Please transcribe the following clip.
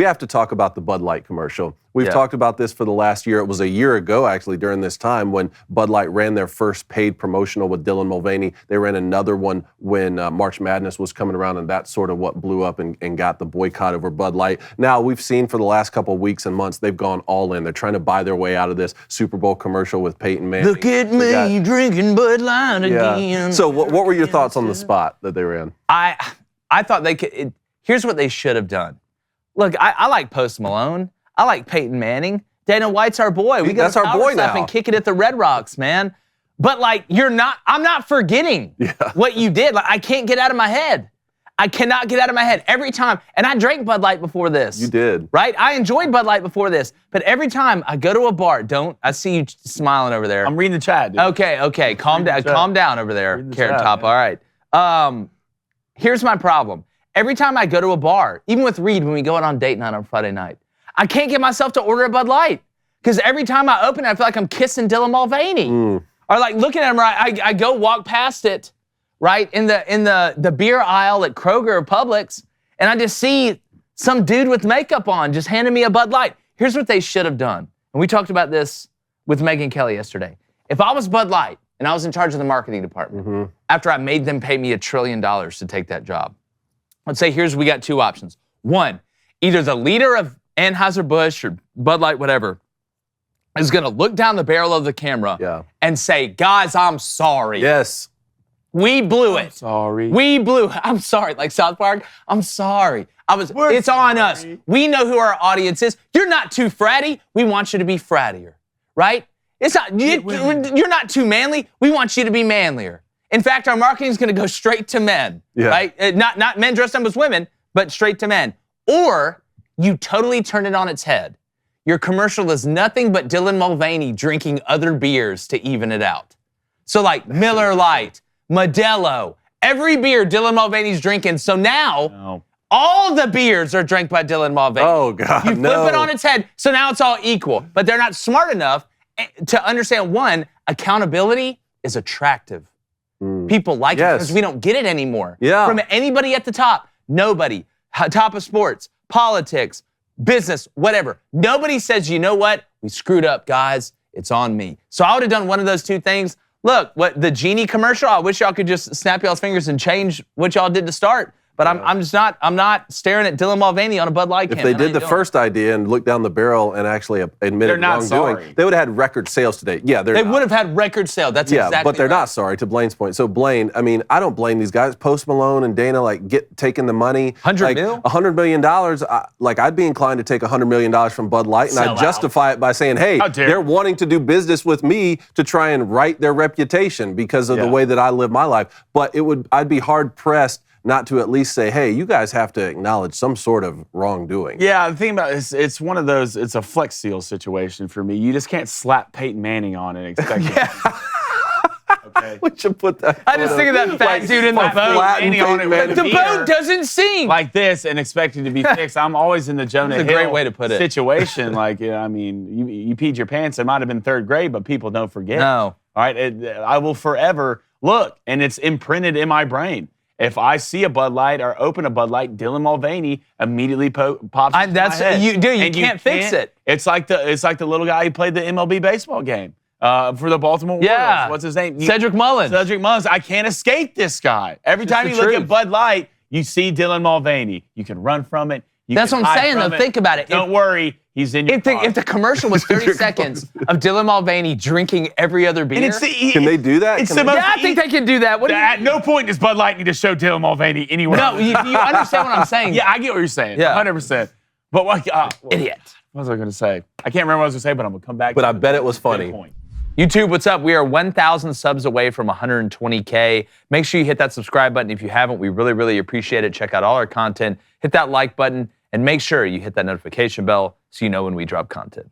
we have to talk about the Bud Light commercial. We've talked about this for the last year. It was a year ago, actually, during this time when Bud Light ran their first paid promotional with Dylan Mulvaney. They ran another one when March Madness was coming around, and that's sort of what blew up and got the boycott over Bud Light. Now, we've seen for the last couple of weeks and months, they've gone all in. They're trying to buy their way out of this Super Bowl commercial with Peyton Manning. Look at me drinking Bud Light again. So what were your thoughts on the spot that they ran? I thought they could. Here's what they should have done. Look, I like Post Malone. I like Peyton Manning. Dana White's our boy. We got That's our boy now. And kick it at the Red Rocks, man. But like, I'm not forgetting what you did. Like, I can't get out of my head. I cannot get out of my head every time. And I drank Bud Light before this. You did. Right? I enjoyed Bud Light before this. But every time I go to a bar, I see you smiling over there. I'm reading the chat, dude. Okay. Calm down over there, Carrot Top. All right. Here's my problem. Every time I go to a bar, even with Reed when we go out on date night on Friday night, I can't get myself to order a Bud Light. Because every time I open it, I feel like I'm kissing Dylan Mulvaney. Or like looking at him, right? I go walk past it, right, in the beer aisle at Kroger or Publix, and I just see some dude with makeup on just handing me a Bud Light. Here's what they should have done. And we talked about this with Megyn Kelly yesterday. If I was Bud Light and I was in charge of the marketing department, after I made them pay me $1 trillion to take that job, let's say we got two options. One, either the leader of Anheuser-Busch or Bud Light, whatever, is going to look down the barrel of the camera and say, guys, I'm sorry. Yes. We blew it. Sorry. I'm sorry. Like South Park, I'm sorry. It's on us. We know who our audience is. You're not too fratty. We want you to be frattier, right? It's not. You're not too manly. We want you to be manlier. In fact, our marketing is going to go straight to men, right? Not men dressed up as women, but straight to men. Or you totally turn it on its head. Your commercial is nothing but Dylan Mulvaney drinking other beers to even it out. So like Miller Lite, Modelo, every beer Dylan Mulvaney's drinking. So now all the beers are drank by Dylan Mulvaney. Oh, God, You flip it on its head, so now it's all equal. But they're not smart enough to understand, one, accountability is attractive. People like it because we don't get it anymore. From anybody at the top, nobody. Top of sports, politics, business, whatever. Nobody says, you know what? We screwed up, guys. It's on me. So I would have done one of those two things. Look, the Genie commercial, I wish y'all could just snap y'all's fingers and change what y'all did to start. But I'm not staring at Dylan Mulvaney on a Bud Light can. If they did the first idea and looked down the barrel and actually admitted wrongdoing, they would have had record sales today. Yeah, they would have had record sales. That's exactly but they're not sorry, to Blaine's point. So Blaine, I mean, I don't blame these guys. Post Malone and Dana, taking the money. $100 million, I'd be inclined to take $100 million from Bud Light, and I'd justify it by saying, hey, they're wanting to do business with me to try and right their reputation because of the way that I live my life. But I'd be hard-pressed not to at least say, hey, you guys have to acknowledge some sort of wrongdoing. Yeah, the thing about it, it's one of those, it's a Flex Seal situation for me. You just can't slap Peyton Manning on and expect Okay. We should put that. I just think of that fat dude in the boat. The boat doesn't sink. Like this and expecting to be fixed. I'm always in the Jonah Hill great way to put it. Situation. I mean, you peed your pants. It might have been third grade, but people don't forget. No. All right. I will forever look, and it's imprinted in my brain. If I see a Bud Light or open a Bud Light, Dylan Mulvaney immediately pops into my head. You can't fix it. It's like the little guy who played the MLB baseball game for the Baltimore Orioles. What's his name? Cedric Mullins. I can't escape this guy. Every time you look at Bud Light, you see Dylan Mulvaney. You can run from it. That's what I'm saying, though. Think about it. Don't worry. He's in your car. If the commercial was 30 seconds of Dylan Mulvaney drinking every other beer. Can they do that? I think they can do that. At no point does Bud Light need to show Dylan Mulvaney anywhere. No, you understand what I'm saying. Yeah, I get what you're saying. Yeah. 100%. But idiot. What was I going to say? I can't remember what I was going to say, but I'm going to come back. But I bet it was funny. YouTube, what's up? We are 1,000 subs away from 120K. Make sure you hit that subscribe button if you haven't. We really, really appreciate it. Check out all our content. Hit that like button. And make sure you hit that notification bell so you know when we drop content.